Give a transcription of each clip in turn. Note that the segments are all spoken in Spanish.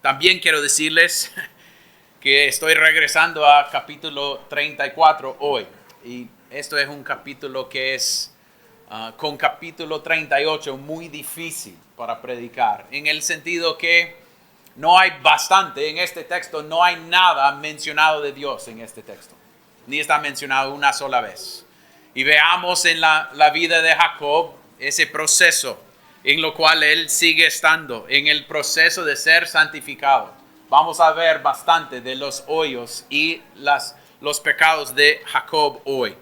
También quiero decirles que estoy regresando a capítulo 34 hoy. Y esto es un capítulo que es, con capítulo 38, muy difícil para predicar. En el sentido que no hay bastante en este texto, no hay nada mencionado de Dios en este texto. Ni está mencionado una sola vez. Y veamos en la vida de Jacob ese proceso en lo cual él sigue estando, en el proceso de ser santificado. Vamos a ver bastante de los hoyos y los pecados de Jacob hoy.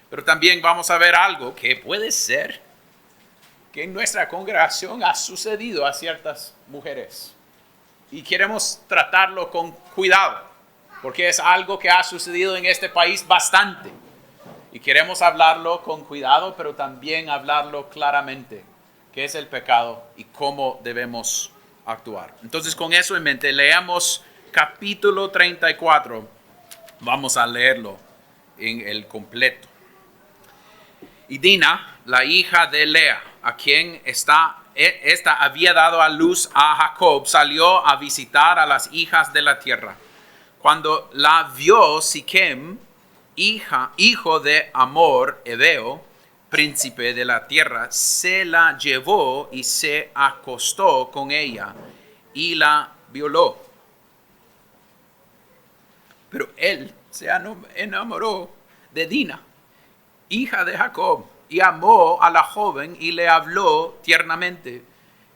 Pero también vamos a ver algo que puede ser que en nuestra congregación ha sucedido a ciertas mujeres. Y queremos tratarlo con cuidado, porque es algo que ha sucedido en este país bastante. Y queremos hablarlo con cuidado, pero también hablarlo claramente. ¿Qué es el pecado y cómo debemos actuar? Entonces, con eso en mente, leamos capítulo 34. Vamos a leerlo en el completo. Y Dina, la hija de Lea, a quien esta había dado a luz a Jacob, salió a visitar a las hijas de la tierra. Cuando la vio Siquem, hijo de Hamor, Heveo, príncipe de la tierra, se la llevó y se acostó con ella y la violó. Pero él se enamoró de Dina, hija de Jacob, y amó a la joven y le habló tiernamente.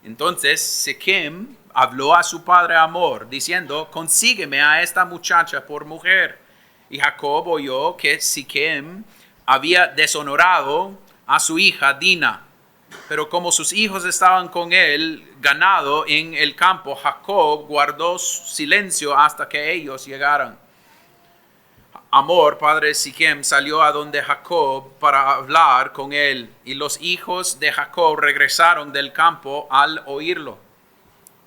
Entonces Siquem habló a su padre Hamor, diciendo: consígueme a esta muchacha por mujer. Y Jacob oyó que Siquem había deshonorado a su hija Dina. Pero como sus hijos estaban con él ganado en el campo, Jacob guardó silencio hasta que ellos llegaran. Hamor, padre de Siquem, salió a donde Jacob para hablar con él, y los hijos de Jacob regresaron del campo al oírlo.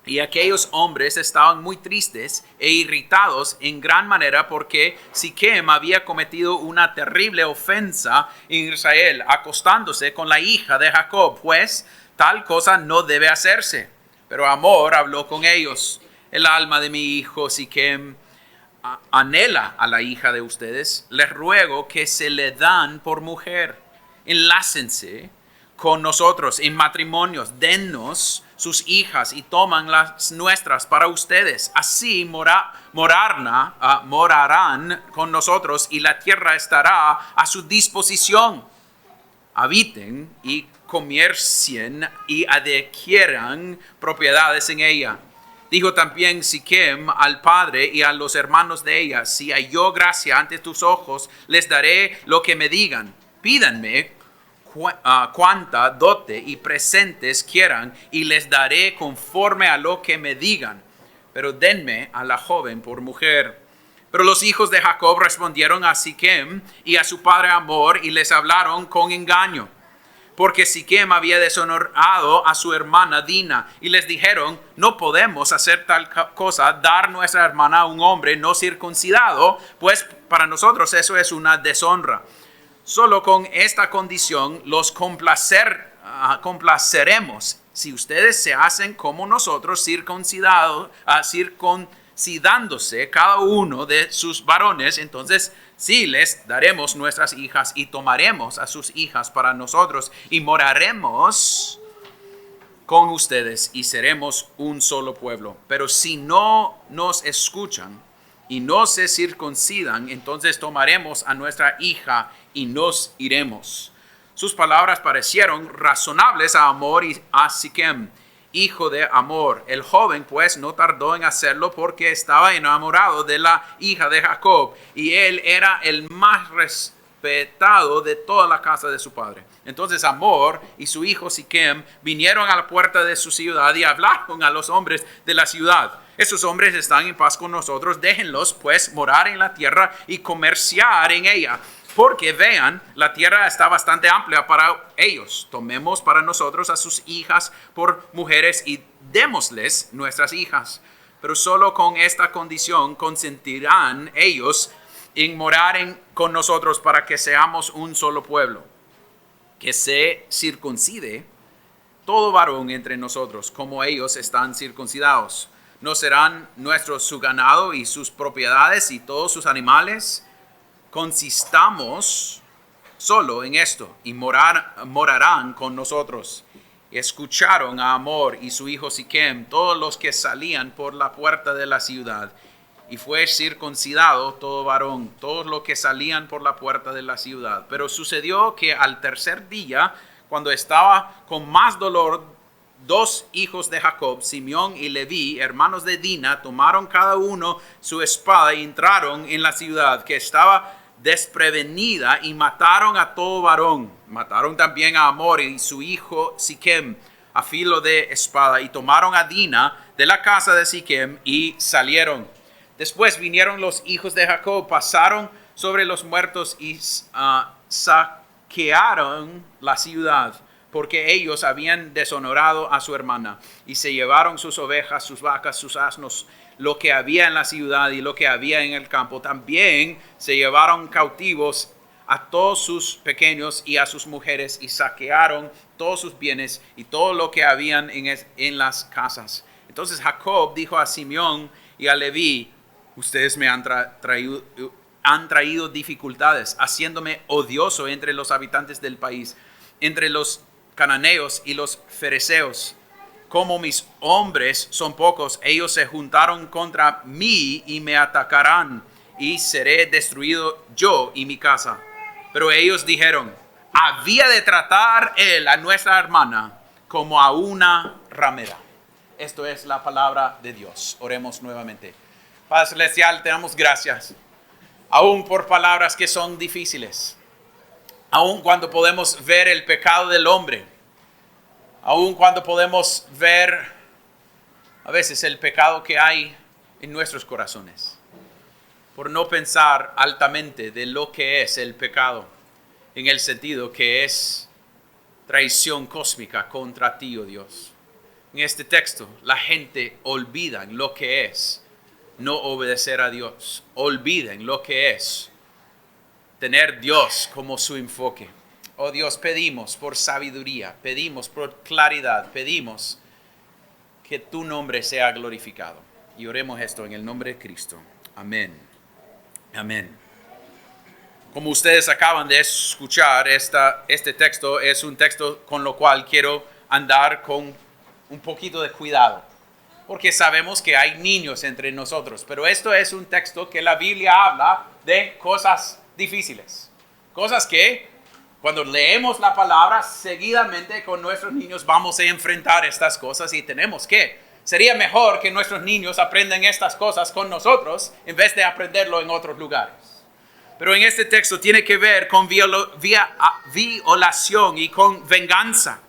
Y aquellos hombres estaban muy tristes e irritados en gran manera porque Siquem había cometido una terrible ofensa en Israel, acostándose con la hija de Jacob, pues tal cosa no debe hacerse. Pero Hamor habló con ellos: el alma de mi hijo Siquem anhela a la hija de ustedes. Les ruego que se le dan por mujer. Enlácense con nosotros en matrimonios, dennos sus hijas y toman las nuestras para ustedes. Así morarán con nosotros y la tierra estará a su disposición. Habiten y comercien y adquieran propiedades en ella. Dijo también Siquem al padre y a los hermanos de ella: si halló gracia ante tus ojos, les daré lo que me digan. Pídanme cuanta dote y presentes quieran, y les daré conforme a lo que me digan. Pero denme a la joven por mujer. Pero los hijos de Jacob respondieron a Siquem y a su padre Hamor y les hablaron con engaño, porque Siquem había deshonorado a su hermana Dina, y les dijeron: no podemos hacer tal cosa, dar nuestra hermana a un hombre no circuncidado, pues para nosotros eso es una deshonra. Solo con esta condición los complaceremos, si ustedes se hacen como nosotros, circuncidándose cada uno de sus varones. Entonces sí les daremos nuestras hijas y tomaremos a sus hijas para nosotros y moraremos con ustedes y seremos un solo pueblo. Pero si no nos escuchan y no se circuncidan, entonces tomaremos a nuestra hija y nos iremos. Sus palabras parecieron razonables a Hamor y a Siquem, hijo de Hamor. El joven pues no tardó en hacerlo, porque estaba enamorado de la hija de Jacob, y él era el más respetado de toda la casa de su padre. Entonces Hamor y su hijo Siquem vinieron a la puerta de su ciudad y hablaron a los hombres de la ciudad: esos hombres están en paz con nosotros, déjenlos pues morar en la tierra y comerciar en ella, porque vean, la tierra está bastante amplia para ellos. Tomemos para nosotros a sus hijas por mujeres y démosles nuestras hijas. Pero solo con esta condición consentirán ellos en morar con nosotros, para que seamos un solo pueblo. Que se circuncide todo varón entre nosotros, como ellos están circuncidados. no serán nuestros su ganado y sus propiedades y todos sus animales. Consistamos solo en esto y morarán con nosotros. Escucharon a Hamor y su hijo Siquem, todos los que salían por la puerta de la ciudad, y fue circuncidado todo varón, todos los que salían por la puerta de la ciudad. Pero sucedió que al tercer día, cuando estaba con más dolor, dos hijos de Jacob, Simeón y Leví, hermanos de Dina, tomaron cada uno su espada y entraron en la ciudad que estaba desprevenida y mataron a todo varón. Mataron también a Hamor y su hijo Siquem a filo de espada, y tomaron a Dina de la casa de Siquem y salieron. Después vinieron los hijos de Jacob, pasaron sobre los muertos y saquearon la ciudad, porque ellos habían deshonorado a su hermana, y se llevaron sus ovejas, sus vacas, sus asnos, lo que había en la ciudad y lo que había en el campo. También se llevaron cautivos a todos sus pequeños y a sus mujeres, y saquearon todos sus bienes y todo lo que habían en las casas. Entonces Jacob dijo a Simeón y a Leví: ustedes me han traído dificultades, haciéndome odioso entre los habitantes del país, entre los cananeos y los fereceos. Como mis hombres son pocos, ellos se juntaron contra mí y me atacarán, y seré destruido yo y mi casa. Pero ellos dijeron: había de tratar él a nuestra hermana como a una ramera. Esto es la palabra de Dios. Oremos nuevamente. Padre Celestial, te damos gracias, aún por palabras que son difíciles, aún cuando podemos ver el pecado del hombre, aún cuando podemos ver a veces el pecado que hay en nuestros corazones, por no pensar altamente de lo que es el pecado, en el sentido que es traición cósmica contra ti, oh Dios. En este texto, la gente olvida lo que es no obedecer a Dios. Olviden lo que es tener Dios como su enfoque. Oh Dios, pedimos por sabiduría, pedimos por claridad, pedimos que tu nombre sea glorificado. Y oremos esto en el nombre de Cristo. Amén. Amén. Como ustedes acaban de escuchar, este texto es un texto con lo cual quiero andar con un poquito de cuidado, porque sabemos que hay niños entre nosotros, pero esto es un texto que la Biblia habla de cosas difíciles, cosas que cuando leemos la palabra seguidamente con nuestros niños vamos a enfrentar estas cosas, y sería mejor que nuestros niños aprendan estas cosas con nosotros en vez de aprenderlo en otros lugares. Pero en este texto tiene que ver con violación y con venganza.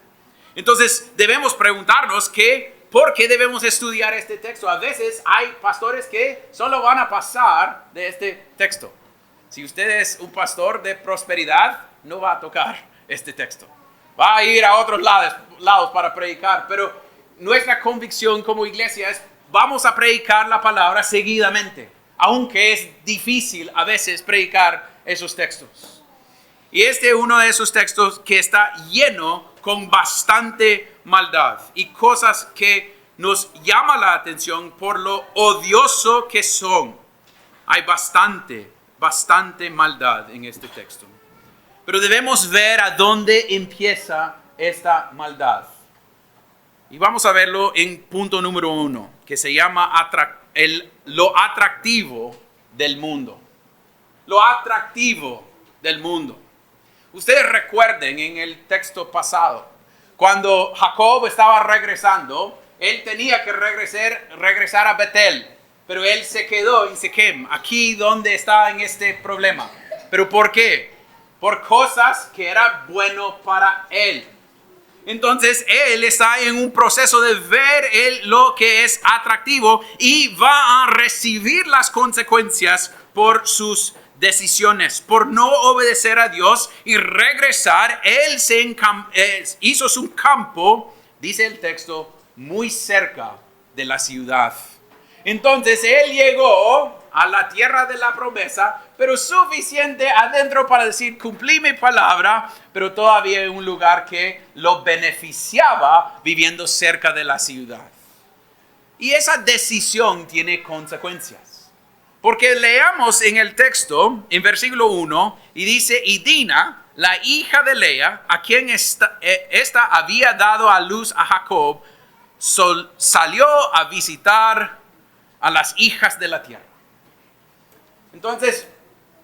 Entonces debemos preguntarnos ¿por qué debemos estudiar este texto? A veces hay pastores que solo van a pasar de este texto. Si usted es un pastor de prosperidad, no va a tocar este texto. Va a ir a otros lados para predicar. Pero nuestra convicción como iglesia es: vamos a predicar la palabra seguidamente, aunque es difícil a veces predicar esos textos. Y este es uno de esos textos que está lleno con bastante maldad y cosas que nos llama la atención por lo odioso que son. Hay bastante maldad en este texto. Pero debemos ver a dónde empieza esta maldad. Y vamos a verlo en punto número 1, que se llama lo atractivo del mundo. Lo atractivo del mundo. Ustedes recuerden en el texto pasado, cuando Jacob estaba regresando, él tenía que regresar a Betel, pero él se quedó en Siquem, aquí donde está en este problema. ¿Pero por qué? Por cosas que era bueno para él. Entonces él está en un proceso de ver lo que es atractivo y va a recibir las consecuencias por sus decisiones, por no obedecer a Dios y regresar. Él hizo su campo, dice el texto, muy cerca de la ciudad. Entonces él llegó a la tierra de la promesa, pero suficiente adentro para decir: cumplí mi palabra, pero todavía en un lugar que lo beneficiaba viviendo cerca de la ciudad. Y esa decisión tiene consecuencias. Porque leamos en el texto, en versículo 1, y dice, y Dina, la hija de Lea, a quien esta había dado a luz a Jacob, salió a visitar a las hijas de la tierra. Entonces,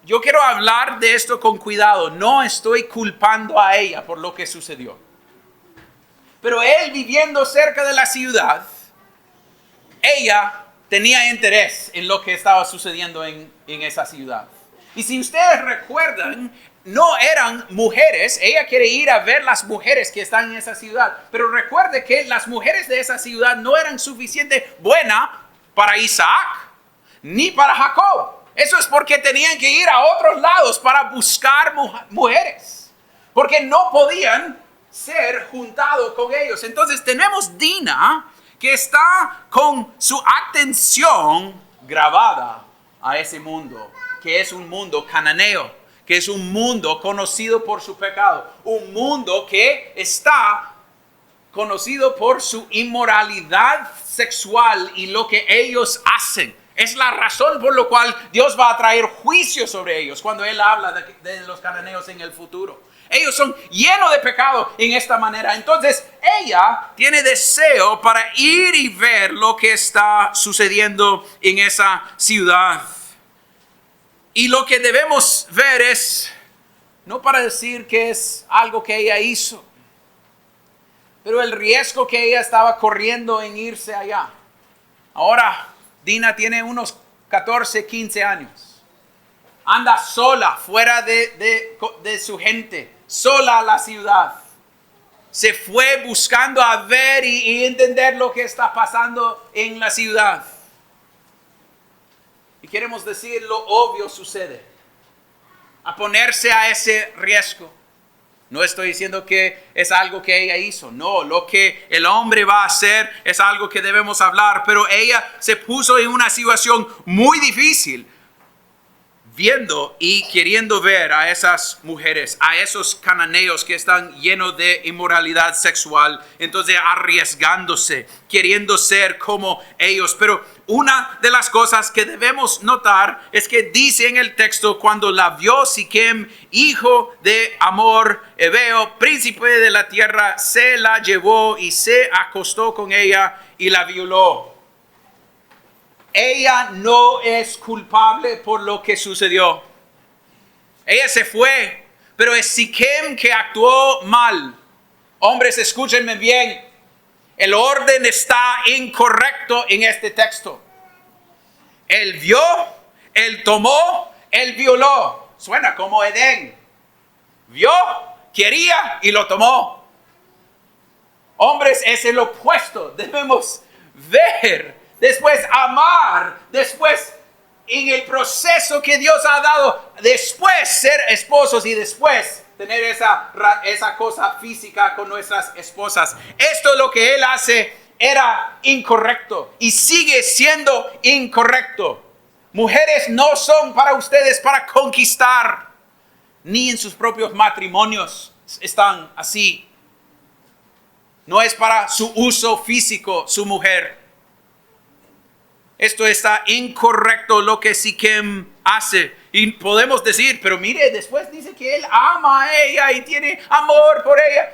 yo quiero hablar de esto con cuidado. No estoy culpando a ella por lo que sucedió. Pero él, viviendo cerca de la ciudad, ella tenía interés en lo que estaba sucediendo en esa ciudad. Y si ustedes recuerdan, no eran mujeres. Ella quiere ir a ver las mujeres que están en esa ciudad. Pero recuerde que las mujeres de esa ciudad no eran suficientemente buenas para Isaac ni para Jacob. Eso es porque tenían que ir a otros lados para buscar mujeres. Porque no podían ser juntados con ellos. Entonces tenemos Dina, que está con su atención grabada a ese mundo, que es un mundo cananeo, que es un mundo conocido por su pecado, un mundo que está conocido por su inmoralidad sexual y lo que ellos hacen. Es la razón por la cual Dios va a traer juicio sobre ellos cuando Él habla de los cananeos en el futuro. Ellos son llenos de pecado en esta manera. Entonces ella tiene deseo para ir y ver lo que está sucediendo en esa ciudad. Y lo que debemos ver es, no para decir que es algo que ella hizo, pero el riesgo que ella estaba corriendo en irse allá. Ahora Dina tiene unos 14, 15 años. Anda sola, fuera de su gente, sola a la ciudad. Se fue buscando a ver y entender lo que está pasando en la ciudad. Y queremos decir, lo obvio sucede. A ponerse a ese riesgo. No estoy diciendo que es algo que ella hizo. No, lo que el hombre va a hacer es algo que debemos hablar. Pero ella se puso en una situación muy difícil, viendo y queriendo ver a esas mujeres, a esos cananeos que están llenos de inmoralidad sexual. Entonces arriesgándose, queriendo ser como ellos. Pero una de las cosas que debemos notar es que dice en el texto, cuando la vio Siquem, hijo de Hamor, Heveo, príncipe de la tierra, se la llevó y se acostó con ella y la violó. Ella no es culpable por lo que sucedió. Ella se fue, pero es Siquem que actuó mal. Hombres, escúchenme bien. El orden está incorrecto en este texto. Él vio, él tomó, él violó. Suena como Edén. Vio, quería y lo tomó. Hombres, es el opuesto. Debemos ver, después amar, después en el proceso que Dios ha dado, después ser esposos y después tener esa cosa física con nuestras esposas. Esto es lo que Él hace, era incorrecto y sigue siendo incorrecto. Mujeres no son para ustedes para conquistar, ni en sus propios matrimonios están así. No es para su uso físico su mujer. Esto está incorrecto lo que Siquem hace. Y podemos decir, pero mire, después dice que él ama a ella y tiene amor por ella.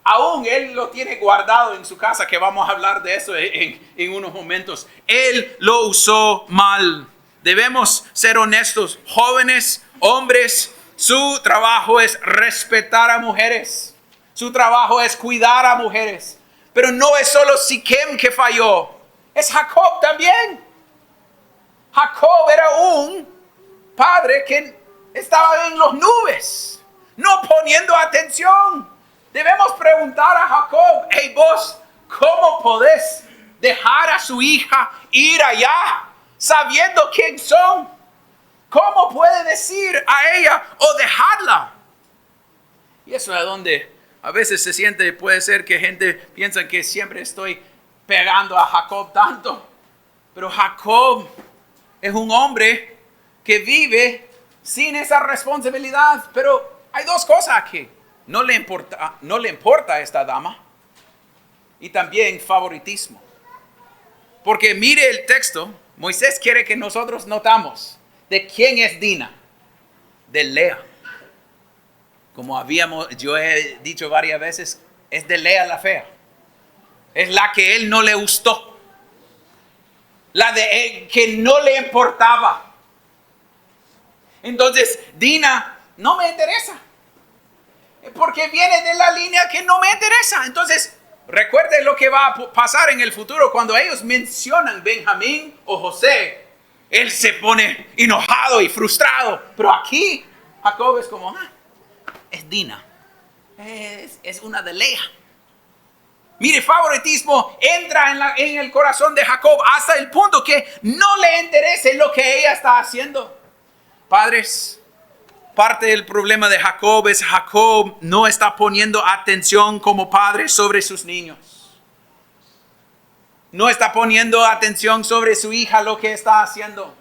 Aún él lo tiene guardado en su casa, que vamos a hablar de eso en unos momentos. Él lo usó mal. Debemos ser honestos. Jóvenes, hombres, su trabajo es respetar a mujeres. Su trabajo es cuidar a mujeres. Pero no es solo Siquem que falló. Es Jacob también. Jacob era un padre que estaba en las nubes, no poniendo atención. Debemos preguntar a Jacob, hey vos, ¿cómo podés dejar a su hija ir allá sabiendo quién son? ¿Cómo puede decir a ella o dejarla? Y eso es donde a veces se siente, puede ser que gente piensa que siempre estoy pegando a Jacob tanto. Pero Jacob es un hombre que vive sin esa responsabilidad. Pero hay dos cosas aquí. No le importa a esta dama. Y también favoritismo. Porque mire el texto, Moisés quiere que nosotros notamos de quién es Dina, de Lea. Como yo he dicho varias veces, es de Lea la fea. Es la que él no le gustó. La de él que no le importaba. Entonces, Dina no me interesa. Porque viene de la línea que no me interesa. Entonces, recuerde lo que va a pasar en el futuro. Cuando ellos mencionan Benjamín o José, él se pone enojado y frustrado. Pero aquí, Jacob es como, es Dina. Es una de Lea. Mire, favoritismo entra en el corazón de Jacob hasta el punto que no le interese lo que ella está haciendo. Padres, parte del problema de Jacob es Jacob no está poniendo atención como padre sobre sus niños. No está poniendo atención sobre su hija lo que está haciendo.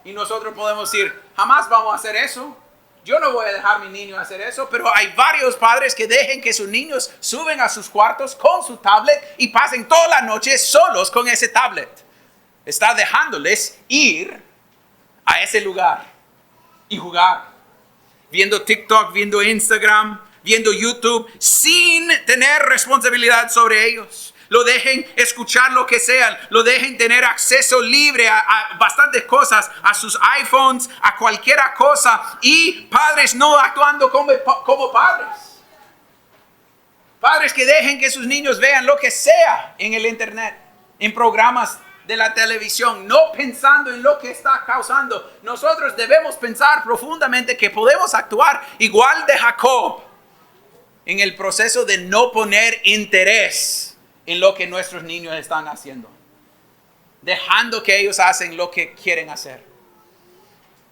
Y nosotros podemos decir, jamás vamos a hacer eso. Yo no voy a dejar a mi niño hacer eso, pero hay varios padres que dejen que sus niños suben a sus cuartos con su tablet y pasen toda la noche solos con ese tablet. Está dejándoles ir a ese lugar y jugar. Viendo TikTok, viendo Instagram, viendo YouTube, sin tener responsabilidad sobre ellos. Lo dejen escuchar lo que sea, lo dejen tener acceso libre a bastantes cosas, a sus iPhones, a cualquier cosa, y padres no actuando como padres. Padres que dejen que sus niños vean lo que sea en el internet, en programas de la televisión, no pensando en lo que está causando. Nosotros debemos pensar profundamente que podemos actuar igual de Jacob en el proceso de no poner interés en lo que nuestros niños están haciendo, dejando que ellos hacen lo que quieren hacer.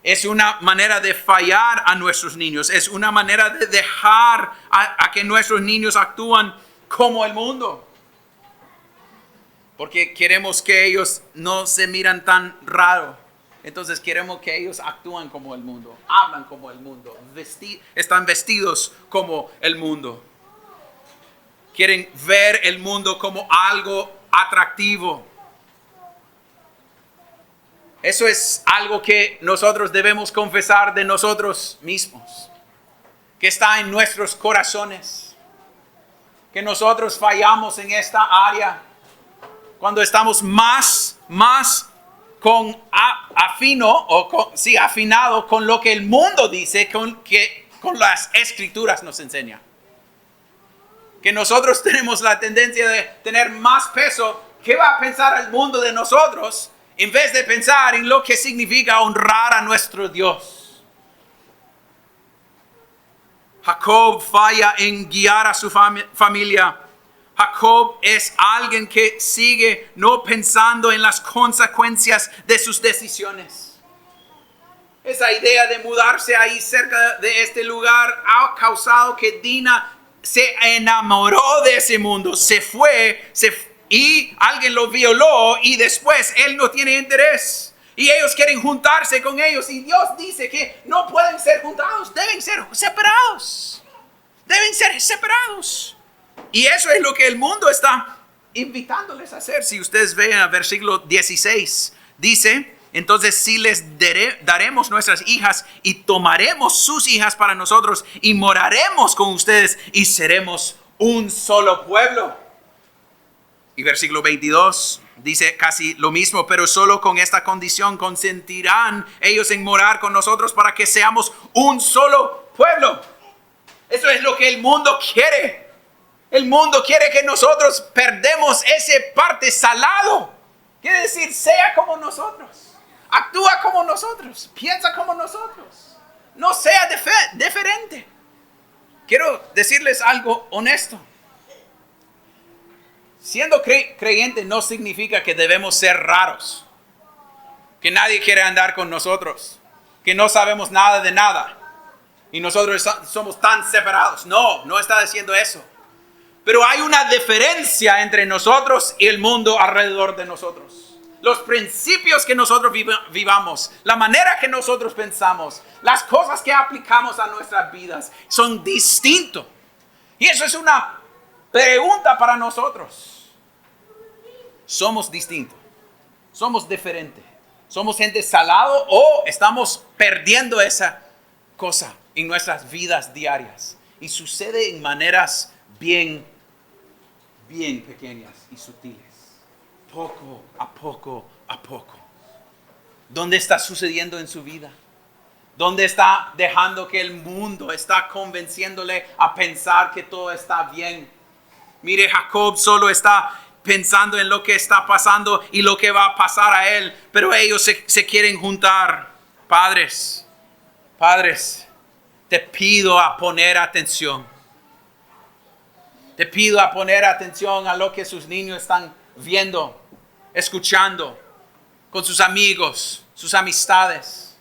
Es una manera de fallar a nuestros niños, es una manera de dejar a que nuestros niños actúan como el mundo, porque queremos que ellos no se miran tan raro. Entonces queremos que ellos actúen como el mundo, hablan como el mundo, están vestidos como el mundo. Quieren ver el mundo como algo atractivo. Eso es algo que nosotros debemos confesar de nosotros mismos, que está en nuestros corazones, que nosotros fallamos en esta área cuando estamos más afinado con lo que el mundo dice, con las escrituras nos enseña. Que nosotros tenemos la tendencia de tener más peso. ¿Qué va a pensar el mundo de nosotros? En vez de pensar en lo que significa honrar a nuestro Dios. Jacob falla en guiar a su familia. Jacob es alguien que sigue no pensando en las consecuencias de sus decisiones. Esa idea de mudarse ahí cerca de este lugar ha causado que Dina se enamoró de ese mundo, se fue y alguien lo violó y después él no tiene interés. Y ellos quieren juntarse con ellos y Dios dice que no pueden ser juntados, deben ser separados. Deben ser separados. Y eso es lo que el mundo está invitándoles a hacer. Si ustedes ven el versículo 16, dice: entonces sí les daremos nuestras hijas y tomaremos sus hijas para nosotros y moraremos con ustedes y seremos un solo pueblo. Y versículo 22 dice casi lo mismo, pero solo con esta condición consentirán ellos en morar con nosotros para que seamos un solo pueblo. Eso es lo que el mundo quiere. El mundo quiere que nosotros perdemos ese parte salado. Quiere decir, sea como nosotros. Actúa como nosotros, piensa como nosotros, no sea diferente. Quiero decirles algo honesto. Siendo creyente no significa que debemos ser raros, que nadie quiere andar con nosotros, que no sabemos nada de nada y nosotros somos tan separados. No está diciendo eso. Pero hay una diferencia entre nosotros y el mundo alrededor de nosotros. Los principios que nosotros vivamos, la manera que nosotros pensamos, las cosas que aplicamos a nuestras vidas son distintos. Y eso es una pregunta para nosotros. Somos distintos. somos diferentes. Somos gente salado o estamos perdiendo esa cosa en nuestras vidas diarias. Y sucede en maneras bien pequeñas y sutiles. Poco a poco a poco. ¿Dónde está sucediendo en su vida? ¿Dónde está dejando que el mundo está convenciéndole a pensar que todo está bien? Mire, Jacob solo está pensando en lo que está pasando y lo que va a pasar a él, pero ellos se quieren juntar. Padres, te pido a poner atención. Te pido a poner atención a lo que sus niños están viendo, escuchando, con sus amigos, sus amistades.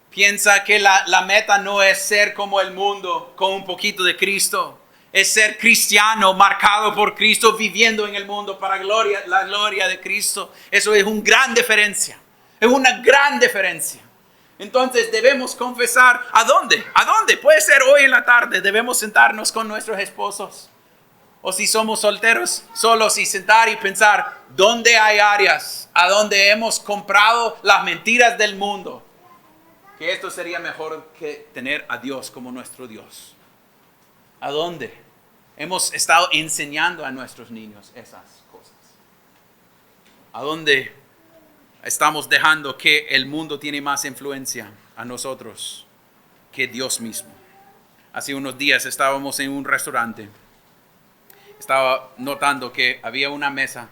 Piensa que la meta no es ser como el mundo, con un poquito de Cristo. Es ser cristiano, marcado por Cristo, viviendo en el mundo para la gloria de Cristo. Eso es una gran diferencia. Es una gran diferencia. Entonces debemos confesar, ¿a dónde? ¿A dónde? Puede ser hoy en la tarde. Debemos sentarnos con nuestros esposos. O si somos solteros, solos, y sentar y pensar, ¿dónde hay áreas a donde hemos comprado las mentiras del mundo? Que esto sería mejor que tener a Dios como nuestro Dios. ¿A dónde hemos estado enseñando a nuestros niños esas cosas? ¿A dónde estamos dejando que el mundo tiene más influencia a nosotros que Dios mismo? Hace unos días estábamos en un restaurante. Estaba notando que había una mesa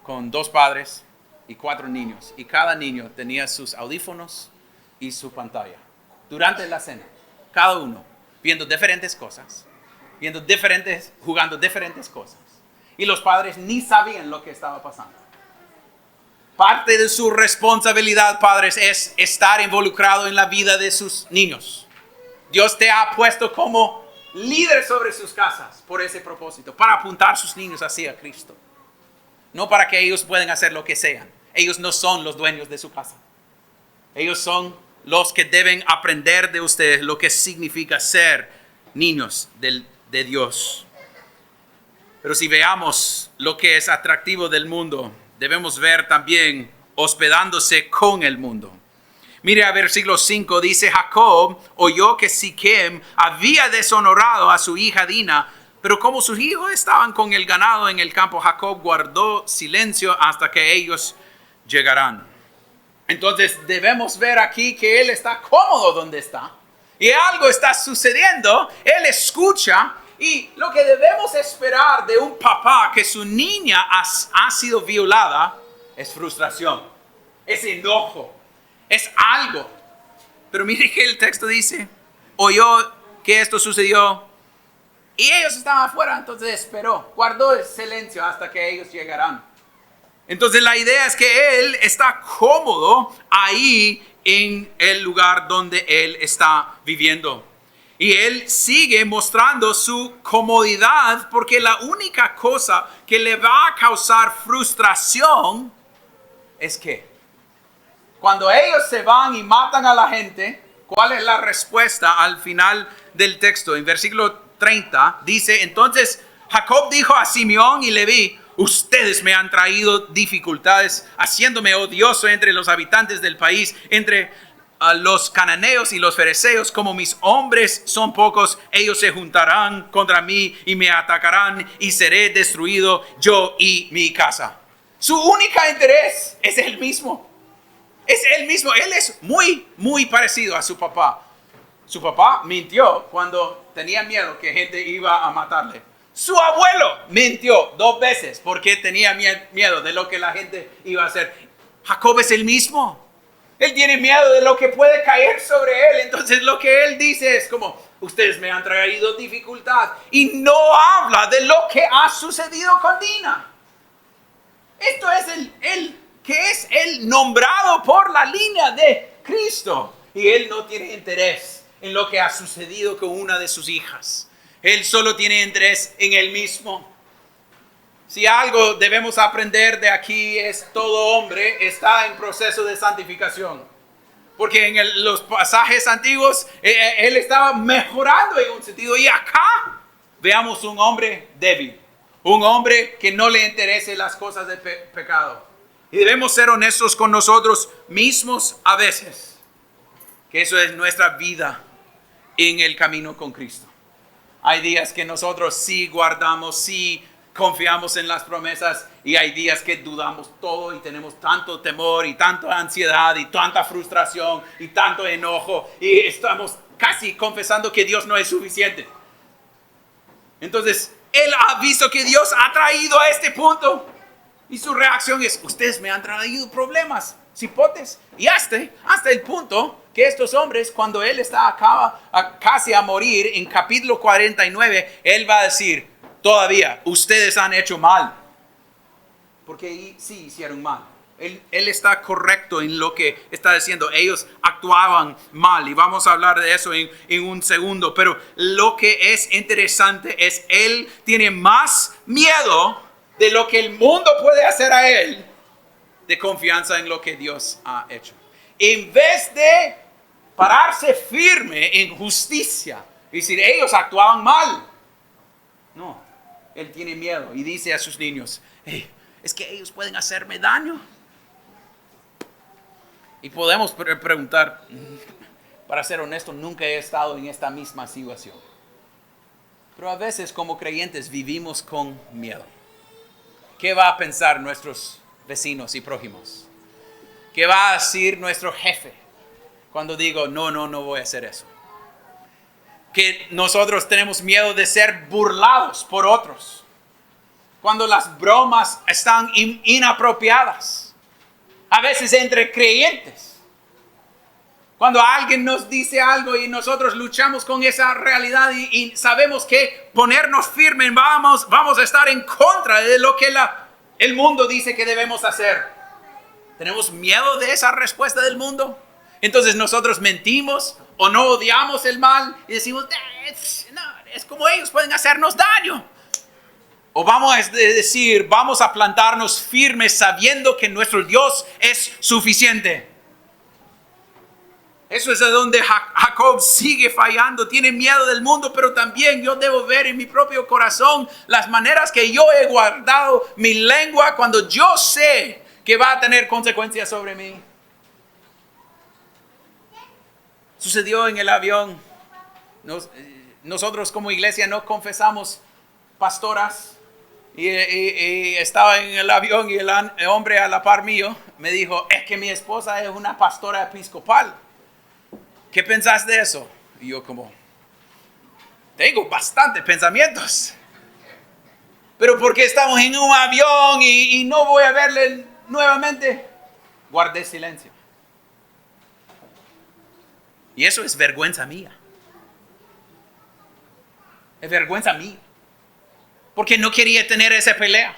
con 2 padres y 4 niños. Y cada niño tenía sus audífonos y su pantalla. Durante la cena, cada uno viendo diferentes cosas, jugando diferentes cosas. Y los padres ni sabían lo que estaba pasando. Parte de su responsabilidad, padres, es estar involucrado en la vida de sus niños. Dios te ha puesto como líder sobre sus casas por ese propósito, para apuntar sus niños hacia Cristo. No para que ellos puedan hacer lo que sean. Ellos no son los dueños de su casa. Ellos son los que deben aprender de ustedes lo que significa ser niños de Dios. Pero si veamos lo que es atractivo del mundo, debemos ver también hospedándose con el mundo. Mire a versículo 5, dice: Jacob oyó que Siquem había deshonrado a su hija Dina, pero como sus hijos estaban con el ganado en el campo, Jacob guardó silencio hasta que ellos llegarán. Entonces debemos ver aquí que él está cómodo donde está. Y algo está sucediendo, él escucha. Y lo que debemos esperar de un papá que su niña ha sido violada es frustración, es enojo, es algo. Pero mire que el texto dice, oyó que esto sucedió y ellos estaban afuera, entonces esperó, guardó el silencio hasta que ellos llegarán. Entonces la idea es que él está cómodo ahí en el lugar donde él está viviendo. Y él sigue mostrando su comodidad porque la única cosa que le va a causar frustración es que cuando ellos se van y matan a la gente, ¿cuál es la respuesta al final del texto? En versículo 30 dice: entonces Jacob dijo a Simeón y Leví: ustedes me han traído dificultades, haciéndome odioso entre los habitantes del país, entre los cananeos y los fereceos. Como mis hombres son pocos, ellos se juntarán contra mí y me atacarán y seré destruido yo y mi casa. Su único interés es el mismo. Es él mismo. Él es muy parecido a su papá. Su papá mintió cuando tenía miedo que gente iba a matarle. Su abuelo mintió 2 veces porque tenía miedo de lo que la gente iba a hacer. Jacob es el mismo. Él tiene miedo de lo que puede caer sobre él. Entonces lo que él dice es como: ustedes me han traído dificultad. Y no habla de lo que ha sucedido con Dina. Esto es el nombrado por la línea de Cristo. Y él no tiene interés en lo que ha sucedido con una de sus hijas. Él solo tiene interés en él mismo. Si algo debemos aprender de aquí es: todo hombre está en proceso de santificación. Porque en los pasajes antiguos él estaba mejorando en un sentido. Y acá veamos un hombre débil. Un hombre que no le interesen las cosas del pecado. Y debemos ser honestos con nosotros mismos a veces. Que eso es nuestra vida en el camino con Cristo. Hay días que nosotros sí guardamos, sí confiamos en las promesas, y hay días que dudamos todo y tenemos tanto temor y tanta ansiedad y tanta frustración y tanto enojo, y estamos casi confesando que Dios no es suficiente. Entonces, Él ha visto que Dios ha traído a este punto y su reacción es: ustedes me han traído problemas, cipotes, y hasta el punto que estos hombres, cuando Él acaba casi a morir, en capítulo 49, Él va a decir: todavía ustedes han hecho mal, porque sí hicieron mal. Él está correcto en lo que está diciendo. Ellos actuaban mal, y vamos a hablar de eso en un segundo. Pero lo que es interesante es: Él tiene más miedo de lo que el mundo puede hacer a Él, de confianza en lo que Dios ha hecho. En vez de pararse firme en justicia y decir: ellos actuaban mal, no, Él tiene miedo y dice a sus niños: hey, es que ellos pueden hacerme daño. Y podemos preguntar, para ser honesto, nunca he estado en esta misma situación. Pero a veces, como creyentes, vivimos con miedo. ¿Qué va a pensar nuestros vecinos y prójimos? ¿Qué va a decir nuestro jefe cuando digo: no voy a hacer eso? Que nosotros tenemos miedo de ser burlados por otros, cuando las bromas están inapropiadas. A veces entre creyentes, cuando alguien nos dice algo y nosotros luchamos con esa realidad y sabemos que ponernos firmes, vamos a estar en contra de lo que el mundo dice que debemos hacer. ¿Tenemos miedo de esa respuesta del mundo? Entonces nosotros mentimos o no odiamos el mal y decimos: no, es como ellos pueden hacernos daño. O vamos a decir, vamos a plantarnos firmes sabiendo que nuestro Dios es suficiente. Eso es a donde Jacob sigue fallando. Tiene miedo del mundo, pero también yo debo ver en mi propio corazón las maneras que yo he guardado mi lengua cuando yo sé que va a tener consecuencias sobre mí. Sucedió en el avión. Nosotros como iglesia no confesamos pastoras. Y estaba en el avión y el hombre a la par mío me dijo: es que mi esposa es una pastora episcopal. ¿Qué pensás de eso? Y yo como: tengo bastantes pensamientos. Pero porque estamos en un avión y no voy a verle nuevamente, guardé silencio. Y eso es vergüenza mía. Es vergüenza mía. Porque no quería tener esa pelea.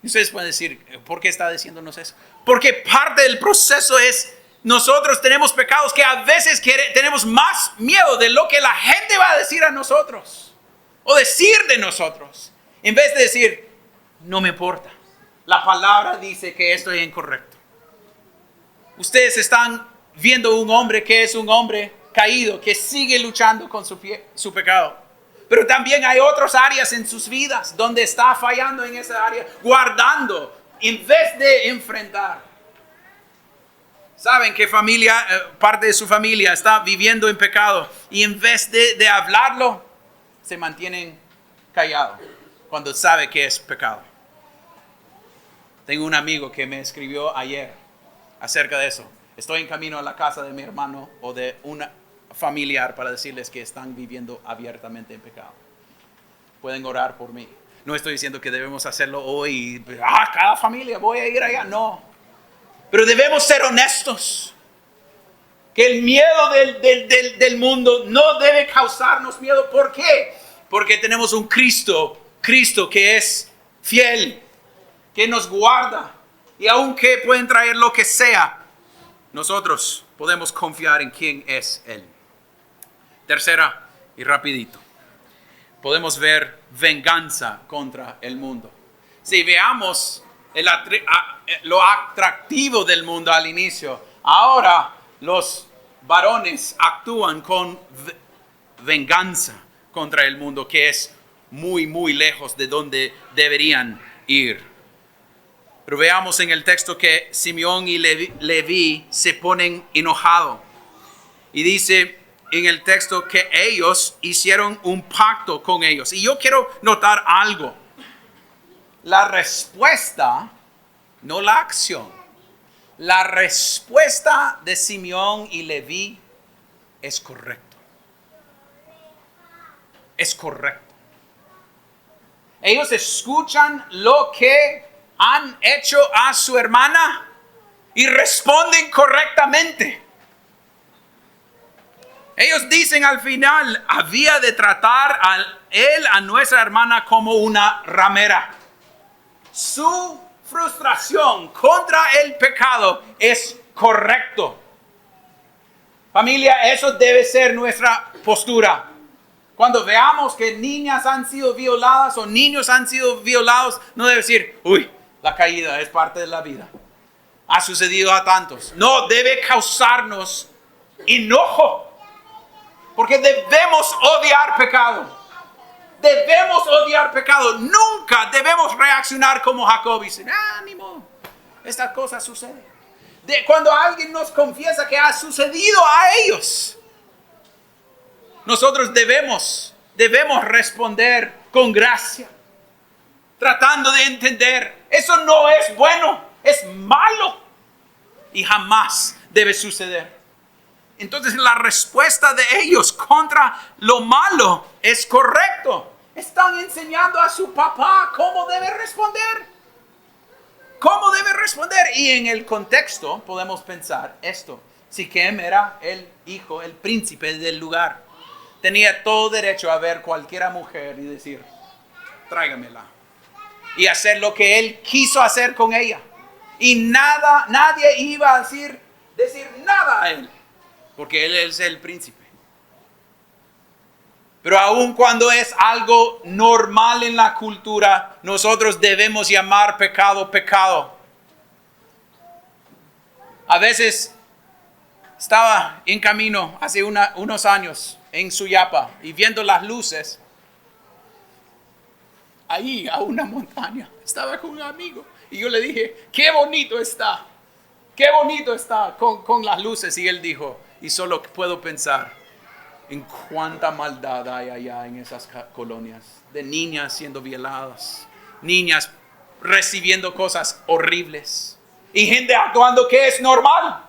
Y ustedes pueden decir: ¿por qué está diciéndonos eso? Porque parte del proceso es: nosotros tenemos pecados que a veces tenemos más miedo de lo que la gente va a decir a nosotros o decir de nosotros, en vez de decir: no me importa, la palabra dice que esto es incorrecto. Ustedes están viendo un hombre que es un hombre caído, que sigue luchando con su pecado. Pero también hay otras áreas en sus vidas donde está fallando en esa área, guardando en vez de enfrentar. Saben que parte de su familia está viviendo en pecado, y en vez de hablarlo, se mantienen callados cuando sabe que es pecado. Tengo un amigo que me escribió ayer acerca de eso. Estoy en camino a la casa de mi hermano o de una familiar para decirles que están viviendo abiertamente en pecado. Pueden orar por mí. No estoy diciendo que debemos hacerlo hoy. Cada familia voy a ir allá. No. Pero debemos ser honestos. Que el miedo del mundo no debe causarnos miedo. ¿Por qué? Porque tenemos un Cristo que es fiel, que nos guarda. Y aunque pueden traer lo que sea, nosotros podemos confiar en quién es Él. Tercera, y rapidito, podemos ver venganza contra el mundo. Si veamos lo atractivo del mundo al inicio, ahora los varones actúan con venganza contra el mundo, que es muy, muy lejos de donde deberían ir. Pero veamos en el texto que Simeón y Leví se ponen enojados. Y dice en el texto que ellos hicieron un pacto con ellos. Y yo quiero notar algo. La respuesta, no la acción. La respuesta de Simeón y Leví es correcto. Es correcto. Ellos escuchan lo que han hecho a su hermana y responden correctamente. Ellos dicen al final, había de tratar a nuestra hermana como una ramera. Su frustración contra el pecado es correcto. Familia, eso debe ser nuestra postura. Cuando veamos que niñas han sido violadas o niños han sido violados, no debe decir, uy, la caída es parte de la vida. Ha sucedido a tantos. No, debe causarnos enojo. Porque debemos odiar pecado. Debemos odiar pecado. Nunca debemos reaccionar como Jacob y decir, ánimo, esta cosa sucede. Cuando alguien nos confiesa que ha sucedido a ellos, nosotros debemos responder con gracia, tratando de entender, eso no es bueno, es malo y jamás debe suceder. Entonces la respuesta de ellos contra lo malo es correcto. Están enseñando a su papá cómo debe responder. ¿Cómo debe responder? Y en el contexto podemos pensar esto. Siquem era el hijo, el príncipe del lugar. Tenía todo derecho a ver cualquier mujer y decir, tráigamela. Y hacer lo que él quiso hacer con ella. Y nadie iba a decir nada a él. Porque él es el príncipe. Pero aun cuando es algo normal en la cultura, nosotros debemos llamar pecado, pecado. A veces estaba en camino hace unos años en Suyapa y viendo las luces. Ahí a una montaña. Estaba con un amigo. Y yo le dije, qué bonito está. Qué bonito está con las luces. Y él dijo, y solo puedo pensar en cuánta maldad hay allá en esas colonias. De niñas siendo violadas. Niñas recibiendo cosas horribles. Y gente actuando que es normal.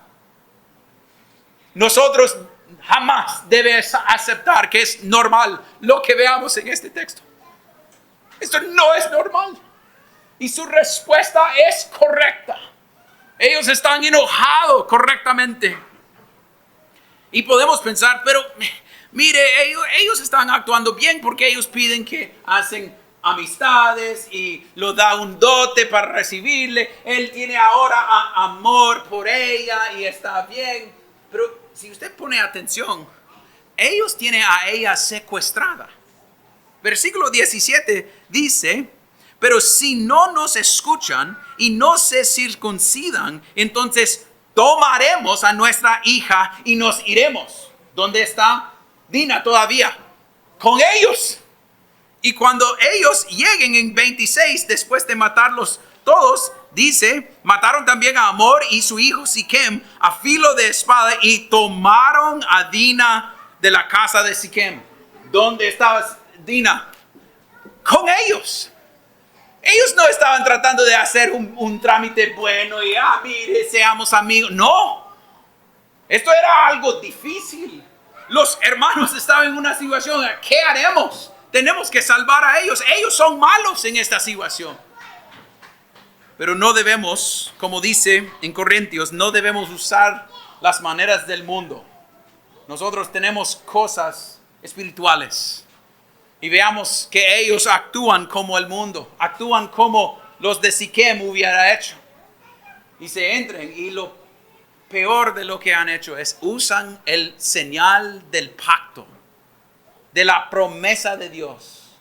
Nosotros jamás debemos aceptar que es normal lo que veamos en este texto. Esto no es normal. Y su respuesta es correcta. Ellos están enojados correctamente. Y podemos pensar, pero mire, ellos están actuando bien porque ellos piden que hacen amistades y lo da un dote para recibirle. Él tiene ahora amor por ella y está bien. Pero si usted pone atención, ellos tienen a ella secuestrada. Versículo 17 dice, pero si no nos escuchan y no se circuncidan, entonces tomaremos a nuestra hija y nos iremos. ¿Dónde está Dina todavía? Con ellos. Y cuando ellos lleguen en 26, después de matarlos todos, dice, mataron también a Hamor y su hijo Siquem a filo de espada y tomaron a Dina de la casa de Siquem. ¿Dónde estaba Dina? Con ellos. Ellos no estaban tratando de hacer un trámite bueno y, mire, seamos amigos. No. Esto era algo difícil. Los hermanos estaban en una situación, ¿qué haremos? Tenemos que salvar a ellos. Ellos son malos en esta situación. Pero no debemos, como dice en Corintios, no debemos usar las maneras del mundo. Nosotros tenemos cosas espirituales. Y veamos que ellos actúan como el mundo. Actúan como los de Siquem hubiera hecho. Y se entran. Y lo peor de lo que han hecho es usan el señal del pacto. De la promesa de Dios.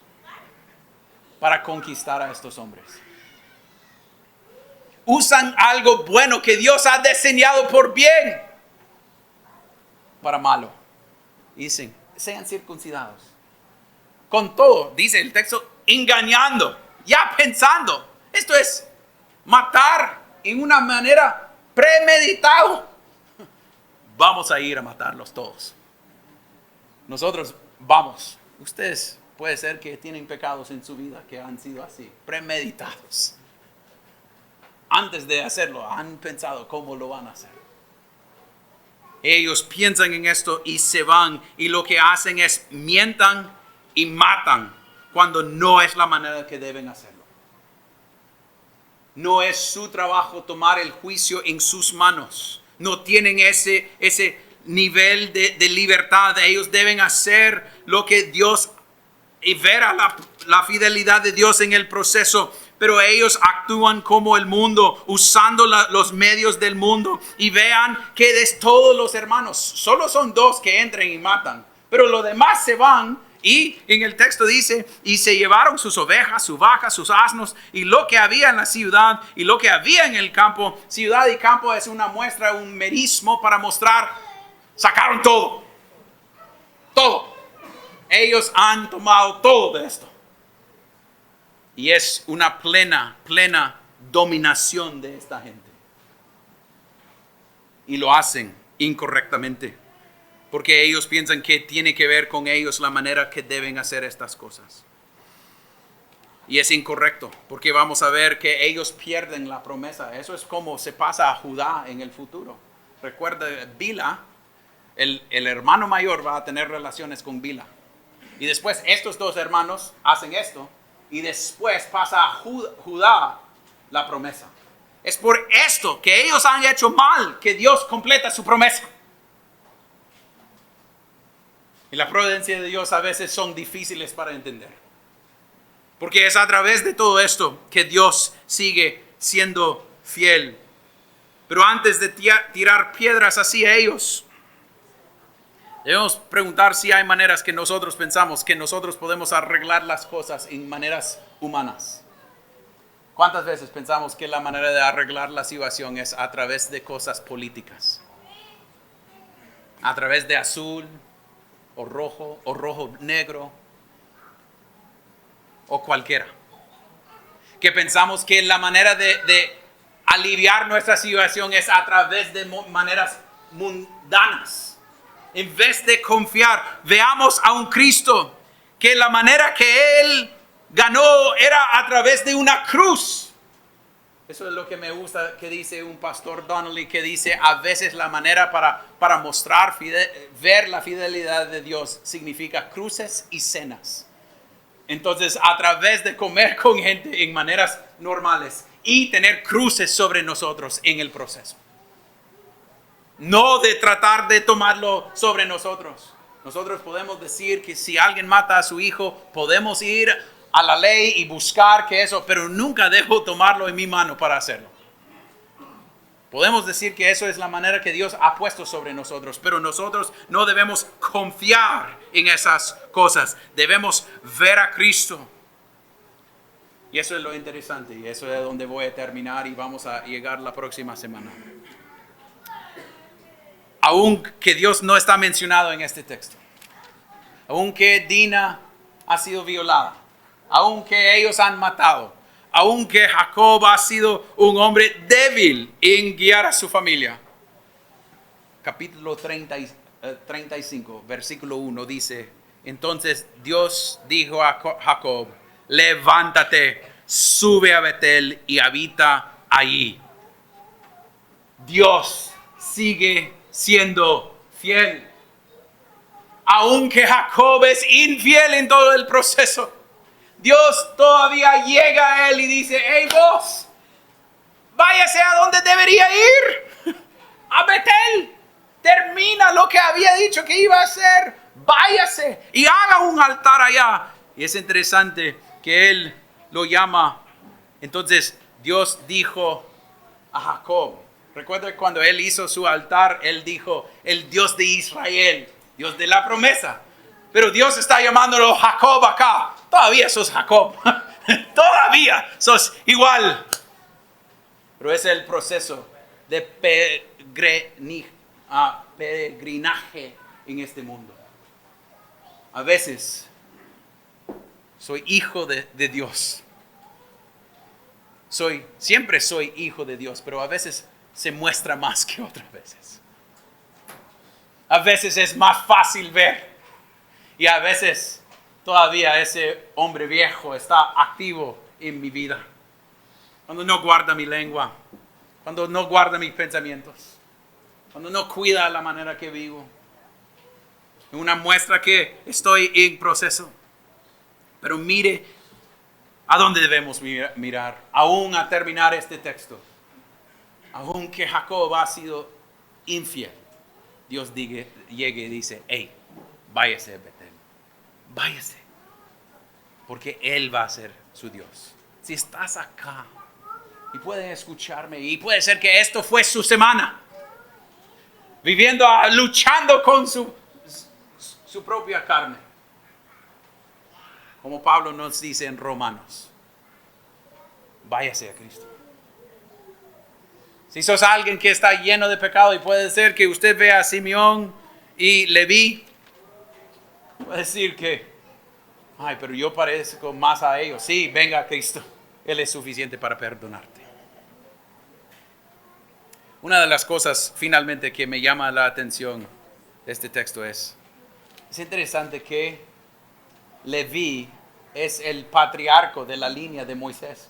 Para conquistar a estos hombres. Usan algo bueno que Dios ha diseñado por bien. Para malo. Dicen, sean circuncidados. Con todo, dice el texto, engañando, ya pensando, Esto es matar en una manera premeditada. Vamos a ir a matarlos todos. Nosotros vamos. Ustedes puede ser que tienen pecados en su vida que han sido así, premeditados. Antes de hacerlo, han pensado cómo lo van a hacer. Ellos piensan en esto y se van. Y lo que hacen es mientan y matan cuando no es la manera que deben hacerlo. No es su trabajo tomar el juicio en sus manos. No tienen ese nivel de libertad. Ellos deben hacer lo que Dios y ver a la fidelidad de Dios en el proceso. Pero ellos actúan como el mundo, usando los medios del mundo. Y vean que de todos los hermanos, solo son 2 que entran y matan. Pero los demás se van. Y en el texto dice, y se llevaron sus ovejas, sus vacas, sus asnos, y lo que había en la ciudad, y lo que había en el campo. Ciudad y campo es una muestra, un merismo para mostrar, sacaron todo. Todo. Ellos han tomado todo de esto. Y es una plena dominación de esta gente. Y lo hacen incorrectamente. Porque ellos piensan que tiene que ver con ellos la manera que deben hacer estas cosas. Y es incorrecto, porque vamos a ver que ellos pierden la promesa. Eso es como se pasa a Judá en el futuro. Recuerda, Bila, el hermano mayor va a tener relaciones con Bila. Y después estos 2 hermanos hacen esto. Y después pasa a Judá la promesa. Es por esto que ellos han hecho mal que Dios completa su promesa. Y la providencia de Dios a veces son difíciles para entender. Porque es a través de todo esto que Dios sigue siendo fiel. Pero antes de tirar piedras hacia ellos, debemos preguntar si hay maneras que nosotros pensamos que nosotros podemos arreglar las cosas en maneras humanas. ¿Cuántas veces pensamos que la manera de arreglar la situación es a través de cosas políticas? A través de azul o rojo negro o cualquiera. Que pensamos que la manera de aliviar nuestra situación es a través de maneras mundanas. En vez de confiar, veamos a un Cristo que la manera que Él ganó era a través de una cruz. Eso es lo que me gusta que dice un pastor Donnelly, que dice a veces la manera para mostrar, ver la fidelidad de Dios significa cruces y cenas. Entonces, a través de comer con gente en maneras normales y tener cruces sobre nosotros en el proceso. No de tratar de tomarlo sobre nosotros. Nosotros podemos decir que si alguien mata a su hijo, podemos ir a la ley y buscar que eso, pero nunca dejo tomarlo en mi mano para hacerlo. Podemos decir que eso es la manera que Dios ha puesto sobre nosotros, pero nosotros no debemos confiar en esas cosas. Debemos ver a Cristo. Y eso es lo interesante, y eso es donde voy a terminar y vamos a llegar la próxima semana. Aunque Dios no está mencionado en este texto, aunque Dina ha sido violada, aunque ellos han matado, aunque Jacob ha sido un hombre débil en guiar a su familia. Capítulo 35, versículo 1 dice, entonces Dios dijo a Jacob, levántate, sube a Betel y habita allí. Dios sigue siendo fiel. Aunque Jacob es infiel en todo el proceso, Dios todavía llega a él y dice, hey vos, váyase a donde debería ir, a Betel, termina lo que había dicho que iba a hacer, váyase y haga un altar allá. Y es interesante que él lo llama. Entonces Dios dijo a Jacob, recuerda cuando él hizo su altar, él dijo, el Dios de Israel, Dios de la promesa. Pero Dios está llamándolo Jacob acá. Todavía sos Jacob. Todavía sos igual. Pero es el proceso de peregrinaje en este mundo. A veces soy hijo de Dios. siempre soy hijo de Dios, pero a veces se muestra más que otras veces. A veces es más fácil ver y a veces todavía ese hombre viejo está activo en mi vida. Cuando no guarda mi lengua, cuando no guarda mis pensamientos, cuando no cuida la manera que vivo. Una muestra que estoy en proceso. Pero mire a dónde debemos mirar, aún a terminar este texto. Aún que Jacob ha sido infiel, Dios llegue y dice, hey, váyase a Betel, váyase, porque Él va a ser su Dios. Si estás acá y pueden escucharme, y puede ser que esto fue su semana, viviendo, luchando con su propia carne, como Pablo nos dice en Romanos, váyase a Cristo. Si sos alguien que está lleno de pecado, y puede ser que usted vea a Simeón y Leví, puede decir que, ay, pero yo parezco más a ellos. Sí, venga a Cristo, Él es suficiente para perdonarte. Una de las cosas finalmente que me llama la atención de este texto es interesante que Leví es el patriarca de la línea de Moisés.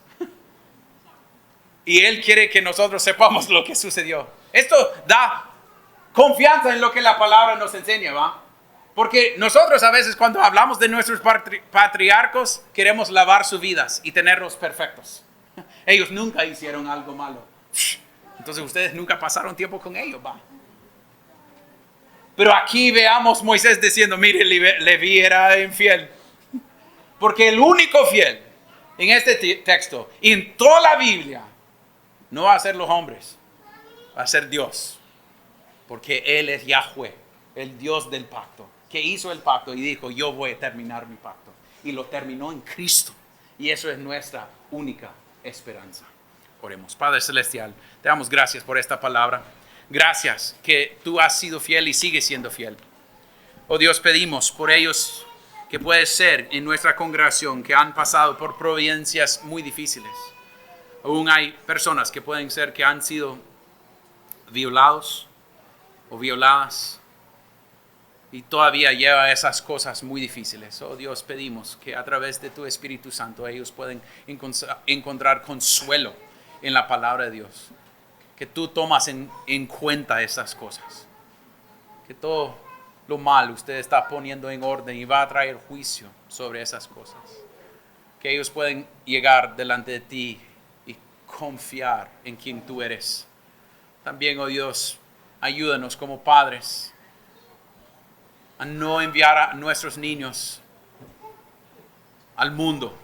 Y él quiere que nosotros sepamos lo que sucedió. Esto da confianza en lo que la palabra nos enseña, ¿va? Porque nosotros a veces cuando hablamos de nuestros patriarcas queremos lavar sus vidas y tenerlos perfectos. Ellos nunca hicieron algo malo. Entonces ustedes nunca pasaron tiempo con ellos, ¿va? Pero aquí veamos Moisés diciendo, mire, Leví era infiel. Porque el único fiel en este texto y en toda la Biblia no va a ser los hombres, va a ser Dios. Porque Él es Yahweh, el Dios del pacto, que hizo el pacto y dijo, yo voy a terminar mi pacto. Y lo terminó en Cristo. Y eso es nuestra única esperanza. Oremos. Padre Celestial, te damos gracias por esta palabra. Gracias que tú has sido fiel y sigues siendo fiel. Oh Dios, pedimos por ellos que puede ser en nuestra congregación que han pasado por providencias muy difíciles. Aún hay personas que pueden ser que han sido violados o violadas y todavía lleva esas cosas muy difíciles. Oh Dios, pedimos que a través de tu Espíritu Santo ellos pueden encontrar consuelo en la palabra de Dios. Que tú tomas en cuenta esas cosas. Que todo lo mal usted está poniendo en orden y va a traer juicio sobre esas cosas. Que ellos pueden llegar delante de ti y confiar en quien tú eres. También, oh Dios, ayúdanos como padres a no enviar a nuestros niños al mundo,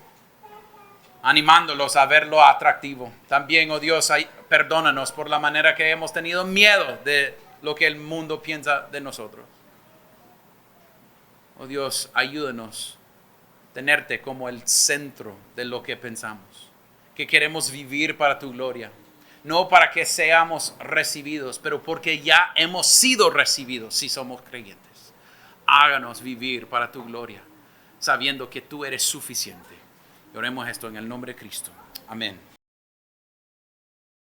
animándolos a verlo atractivo. También, oh Dios, perdónanos por la manera que hemos tenido miedo de lo que el mundo piensa de nosotros. Oh Dios, ayúdanos a tenerte como el centro de lo que pensamos, que queremos vivir para tu gloria, no para que seamos recibidos, pero porque ya hemos sido recibidos si somos creyentes. Háganos vivir para tu gloria, sabiendo que tú eres suficiente. Y oremos esto en el nombre de Cristo. Amén.